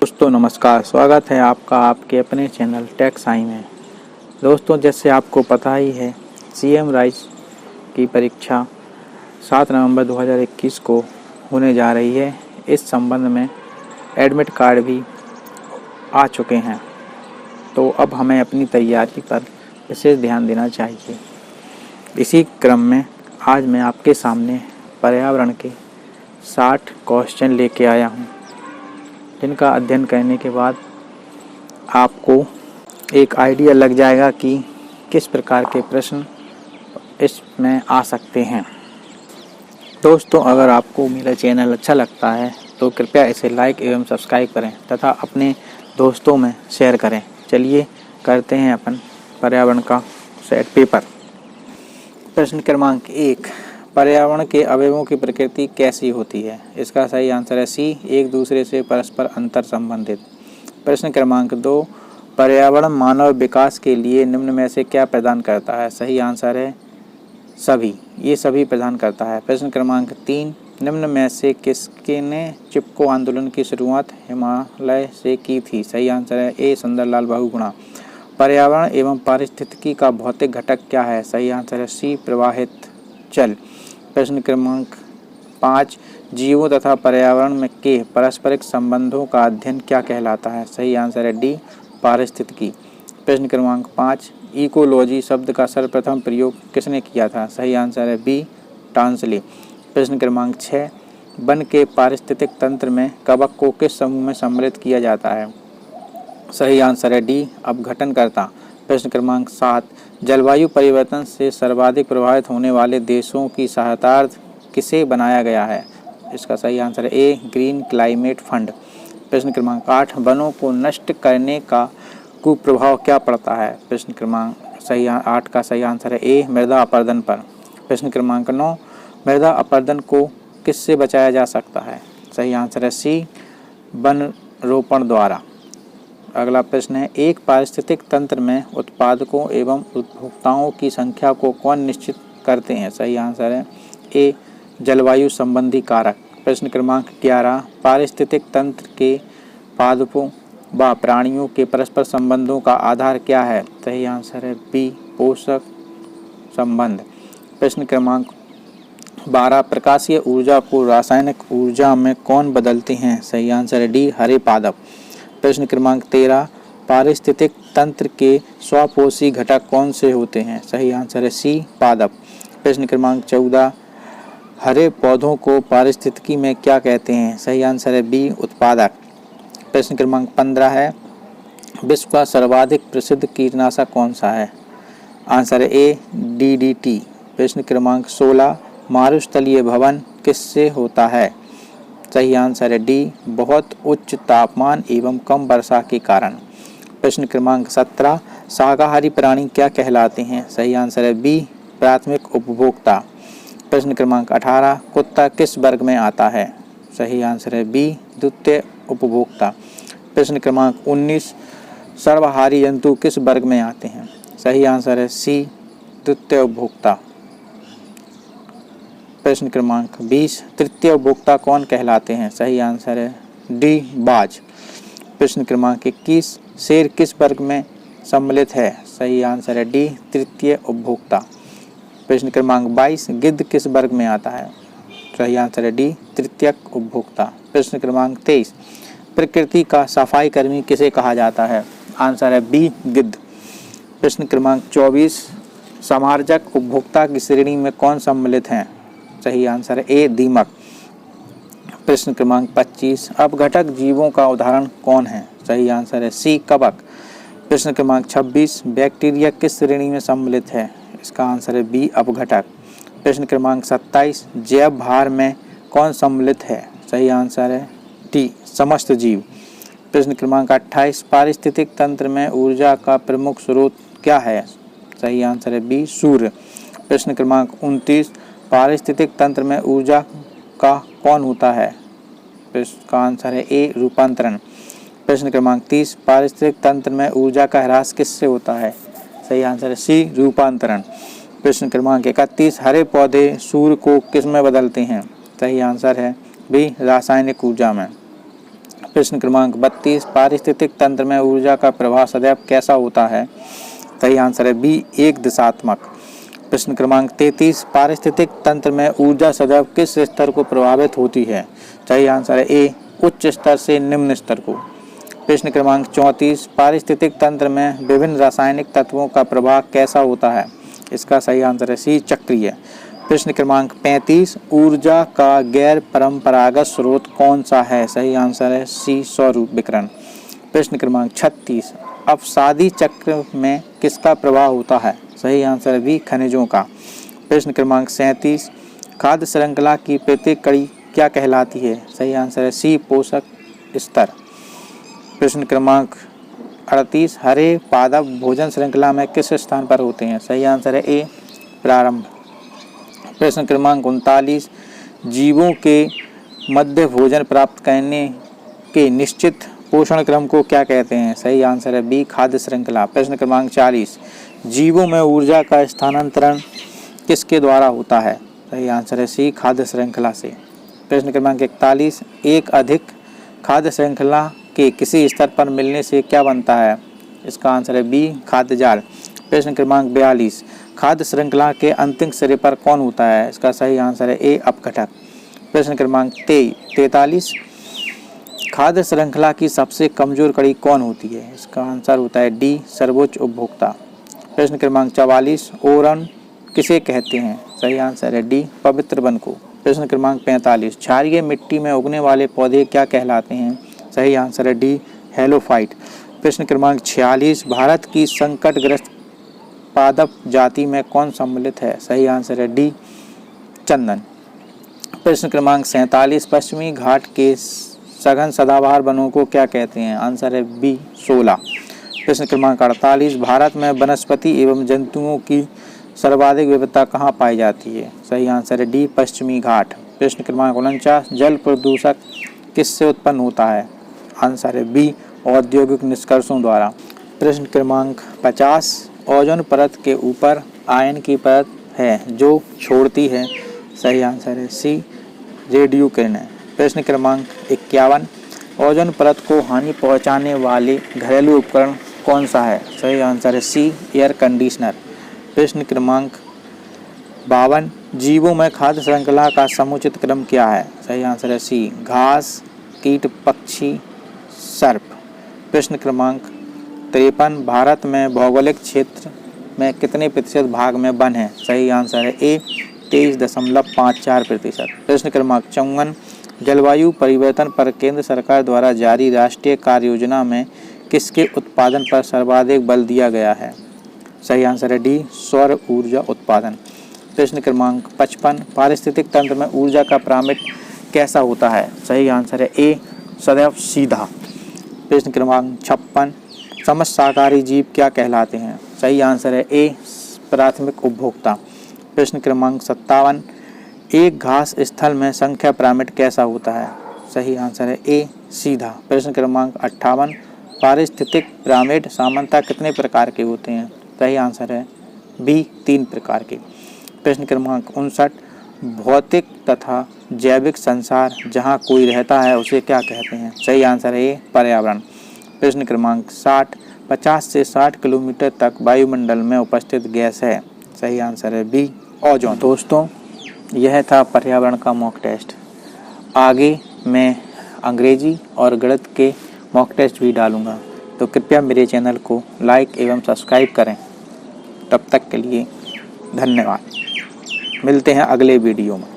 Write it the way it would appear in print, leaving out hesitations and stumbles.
दोस्तों नमस्कार, स्वागत है आपका आपके अपने चैनल टेक साई में। दोस्तों जैसे आपको पता ही है, सीएम राइस की परीक्षा 7 नवंबर 2021 को होने जा रही है। इस संबंध में एडमिट कार्ड भी आ चुके हैं, तो अब हमें अपनी तैयारी पर विशेष ध्यान देना चाहिए। इसी क्रम में आज मैं आपके सामने पर्यावरण के 60 क्वेश्चन लेके आया हूँ, जिनका अध्ययन करने के बाद आपको एक आइडिया लग जाएगा कि किस प्रकार के प्रश्न इसमें आ सकते हैं। दोस्तों अगर आपको मेरा चैनल अच्छा लगता है तो कृपया इसे लाइक एवं सब्सक्राइब करें तथा अपने दोस्तों में शेयर करें। चलिए करते हैं अपन पर्यावरण का सेट पेपर। प्रश्न क्रमांक 1, पर्यावरण के अवयवों की प्रकृति कैसी होती है? इसका सही आंसर है सी, एक दूसरे से परस्पर अंतर संबंधित। प्रश्न क्रमांक 2, पर्यावरण मानव विकास के लिए निम्न में से क्या प्रदान करता है? सही आंसर है सभी, ये सभी प्रदान करता है। प्रश्न क्रमांक 3, निम्न में से किसके ने चिपको आंदोलन की शुरुआत हिमालय से की थी? सही आंसर है ए, सुंदरलाल बहुगुणा। पर्यावरण एवं पारिस्थितिकी का भौतिक घटक क्या है? सही आंसर है सी, प्रवाहित जल। प्रश्न क्रमांक 5, जीवों तथा पर्यावरण में के पारस्परिक संबंधों का अध्ययन क्या कहलाता है? सही आंसर है डी, पारिस्थितिकी। प्रश्न क्रमांक 5, इकोलॉजी शब्द का सर्वप्रथम प्रयोग किसने किया था? सही आंसर है बी, टॉन्सले। प्रश्न क्रमांक 6, वन के पारिस्थितिक तंत्र में कवक को किस समूह में सम्मिलित किया जाता है? सही आंसर है डी, अपघटनकर्ता। प्रश्न क्रमांक 7, जलवायु परिवर्तन से सर्वाधिक प्रभावित होने वाले देशों की सहायतार्थ किसे बनाया गया है? इसका सही आंसर है ए, ग्रीन क्लाइमेट फंड। प्रश्न क्रमांक 8, वनों को नष्ट करने का कुप्रभाव क्या पड़ता है? प्रश्न क्रमांक 8 का सही आंसर है ए, मृदा अपरदन पर। प्रश्न क्रमांक 9, मृदा अपरदन को किससे बचाया जा सकता है? सही आंसर है सी, वन रोपण द्वारा। अगला प्रश्न है, एक पारिस्थितिक तंत्र में उत्पादकों एवं उपभोक्ताओं की संख्या को कौन निश्चित करते हैं? सही आंसर है ए, जलवायु संबंधी कारक। प्रश्न क्रमांक 11, पारिस्थितिक तंत्र के पादपों व प्राणियों के परस्पर संबंधों का आधार क्या है? सही आंसर है बी, पोषक संबंध। प्रश्न क्रमांक 12, प्रकाशीय ऊर्जा को रासायनिक ऊर्जा में कौन बदलते हैं? सही आंसर है डी, हरे पादप। प्रश्न क्रमांक 13, पारिस्थितिक तंत्र के स्वपोषी घटक कौन से होते हैं? सही आंसर है सी, पादप। प्रश्न क्रमांक 14, हरे पौधों को पारिस्थितिकी में क्या कहते हैं? सही आंसर है बी, उत्पादक। प्रश्न क्रमांक 15 है, विश्व का सर्वाधिक प्रसिद्ध कीटनाशक कौन सा है? आंसर है ए, DDT। प्रश्न क्रमांक 16, मरुस्थलीय भवन किससे होता है? सही आंसर है डी, बहुत उच्च तापमान एवं कम वर्षा के कारण। प्रश्न क्रमांक 17, शाकाहारी प्राणी क्या कहलाते हैं? सही आंसर है बी, प्राथमिक उपभोक्ता। प्रश्न क्रमांक 18, कुत्ता किस वर्ग में आता है? सही आंसर है बी, द्वितीय उपभोक्ता। प्रश्न क्रमांक 19, सर्वाहारी जंतु किस वर्ग में आते हैं? सही आंसर है सी, द्वितीय उपभोक्ता। प्रश्न क्रमांक 20, तृतीय उपभोक्ता कौन कहलाते हैं? सही आंसर है डी, बाज। प्रश्न क्रमांक 21, शेर किस वर्ग में सम्मिलित है? सही आंसर है डी, तृतीय उपभोक्ता। प्रश्न क्रमांक 22, गिद्ध किस वर्ग में आता है? सही आंसर है डी, तृतीयक उपभोक्ता। प्रश्न क्रमांक 23, प्रकृति का सफाई कर्मी किसे कहा जाता है? आंसर है बी, गिद्ध। प्रश्न क्रमांक 24, समार्जक उपभोक्ता की श्रेणी में कौन सम्मिलित है? सही आंसर है ए, दीमक। प्रश्न क्रमांक 25, अपघटक जीवों का उदाहरण कौन है? सही आंसर है सी, कवक। प्रश्न क्रमांक 26, बैक्टीरिया किस श्रेणी में सम्मिलित है? इसका आंसर है बी, अपघटक। प्रश्न क्रमांक 27, जैव भार में कौन सम्मिलित है? सही आंसर है डी, समस्त जीव। प्रश्न क्रमांक 28, पारिस्थितिक तंत्र में ऊर्जा का प्रमुख स्रोत क्या है? सही आंसर है बी, सूर्य। प्रश्न क्रमांक 29, पारिस्थितिक तंत्र में ऊर्जा का कौन होता है? इसका आंसर है ए, रूपांतरण। प्रश्न क्रमांक 30, पारिस्थितिक तंत्र में ऊर्जा का ह्रास किससे होता है? सही आंसर है सी, रूपांतरण। प्रश्न क्रमांक 31, हरे पौधे सूर्य को किस में बदलते हैं? सही आंसर है बी, रासायनिक ऊर्जा में। प्रश्न क्रमांक 32, पारिस्थितिक तंत्र में ऊर्जा का प्रवाह सदैव कैसा होता है? सही आंसर है बी, एक दिशात्मक। प्रश्न क्रमांक 33, पारिस्थितिक तंत्र में ऊर्जा सदैव किस स्तर को प्रभावित होती है? सही आंसर है ए, उच्च स्तर से निम्न स्तर को। प्रश्न क्रमांक 34, पारिस्थितिक तंत्र में विभिन्न रासायनिक तत्वों का प्रवाह कैसा होता है? इसका सही आंसर है सी, चक्रीय। प्रश्न क्रमांक 35, ऊर्जा का गैर परंपरागत स्रोत कौन सा है? सही आंसर है सी, सौर विकिरण। प्रश्न क्रमांक 36, अपसादी चक्र में किसका प्रवाह होता है? सही आंसर है बी, खनिजों का। प्रश्न क्रमांक 37, खाद्य श्रृंखला की प्रत्येक कड़ी क्या कहलाती है? सही आंसर है सी, पोषक स्तर। प्रश्न क्रमांक 38, हरे पादप भोजन श्रृंखला में किस स्थान पर होते हैं? सही आंसर है ए, प्रारंभ। प्रश्न क्रमांक 39, जीवों के मध्य भोजन प्राप्त करने के निश्चित पोषण क्रम को क्या कहते हैं? सही आंसर है बी, खाद्य श्रृंखला। प्रश्न क्रमांक 40, जीवों में ऊर्जा का स्थानांतरण किसके द्वारा होता है? सही आंसर है सी, खाद्य श्रृंखला से। प्रश्न क्रमांक 41, एक अधिक खाद्य श्रृंखला के किसी स्तर पर मिलने से क्या बनता है? इसका आंसर है बी, खाद्य जाल। प्रश्न क्रमांक 42, खाद्य श्रृंखला के अंतिम सिरे पर कौन होता है? इसका सही आंसर है ए, अपघटक। प्रश्न क्रमांक 43, खाद्य श्रृंखला की सबसे कमजोर कड़ी कौन होती है? इसका आंसर होता है डी, सर्वोच्च उपभोक्ता। प्रश्न क्रमांक 44, ओरन किसे कहते हैं? सही आंसर है डी, पवित्र वन को। प्रश्न क्रमांक 45, क्षारीय मिट्टी में उगने वाले पौधे क्या कहलाते हैं? सही आंसर है डी, हेलोफाइट। प्रश्न क्रमांक 46, भारत की संकटग्रस्त पादप जाति में कौन सम्मिलित है? सही आंसर है डी, चंदन। प्रश्न क्रमांक 47, पश्चिमी घाट के सघन सदाबहार वनों को क्या कहते हैं? आंसर है बी, 16। प्रश्न क्रमांक 48, भारत में वनस्पति एवं जंतुओं की सर्वाधिक विविधता कहाँ पाई जाती है? सही आंसर है डी, पश्चिमी घाट। प्रश्न क्रमांक 49, जल प्रदूषक किससे उत्पन्न होता है? आंसर है बी, औद्योगिक निष्कर्षों द्वारा। प्रश्न क्रमांक 50, ओजोन परत के ऊपर आयन की परत है जो छोड़ती है? सही आंसर है सी, रेडियो किरणें। प्रश्न क्रमांक 51, ओजोन परत को हानि पहुंचाने वाले घरेलू उपकरण कौन सा है? सही आंसर है सी, एयर कंडीशनर। प्रश्न क्रमांक 52, जीवों में खाद्य श्रृंखला का समुचित क्रम क्या है? सही आंसर है सी, घास, कीट, पक्षी, सर्प। प्रश्न क्रमांक 53, भारत में भौगोलिक क्षेत्र में कितने प्रतिशत भाग में वन है? सही आंसर है ए, 23.54%। प्रश्न क्रमांक 54, जलवायु परिवर्तन पर केंद्र सरकार द्वारा जारी राष्ट्रीय कार्य योजना में किसके उत्पादन पर सर्वाधिक बल दिया गया है? सही आंसर है डी, सौर ऊर्जा उत्पादन। प्रश्न क्रमांक 55, पारिस्थितिक तंत्र में ऊर्जा का पिरामिड कैसा होता है? सही आंसर है ए, सदैव सीधा। प्रश्न क्रमांक 56, समस्त शाकाहारी जीव क्या कहलाते हैं? सही आंसर है ए, प्राथमिक उपभोक्ता। प्रश्न क्रमांक 57, एक घास स्थल में संख्या पिरामिड कैसा होता है? सही आंसर है ए, सीधा। प्रश्न क्रमांक 58, पारिस्थितिक पिरामिड सामान्यतः कितने प्रकार के होते हैं? सही आंसर है बी, 3 प्रकार के। प्रश्न क्रमांक 59, भौतिक तथा जैविक संसार जहाँ कोई रहता है उसे क्या कहते हैं? सही आंसर है ए, पर्यावरण। प्रश्न क्रमांक 60, 50 से 60 किलोमीटर तक वायुमंडल में उपस्थित गैस है? सही आंसर है बी, ओजोन। दोस्तों, यह था पर्यावरण का मॉक टेस्ट। आगे मैं अंग्रेजी और गणित के मॉक टेस्ट भी डालूंगा, तो कृपया मेरे चैनल को लाइक एवं सब्सक्राइब करें। तब तक के लिए धन्यवाद। मिलते हैं अगले वीडियो में।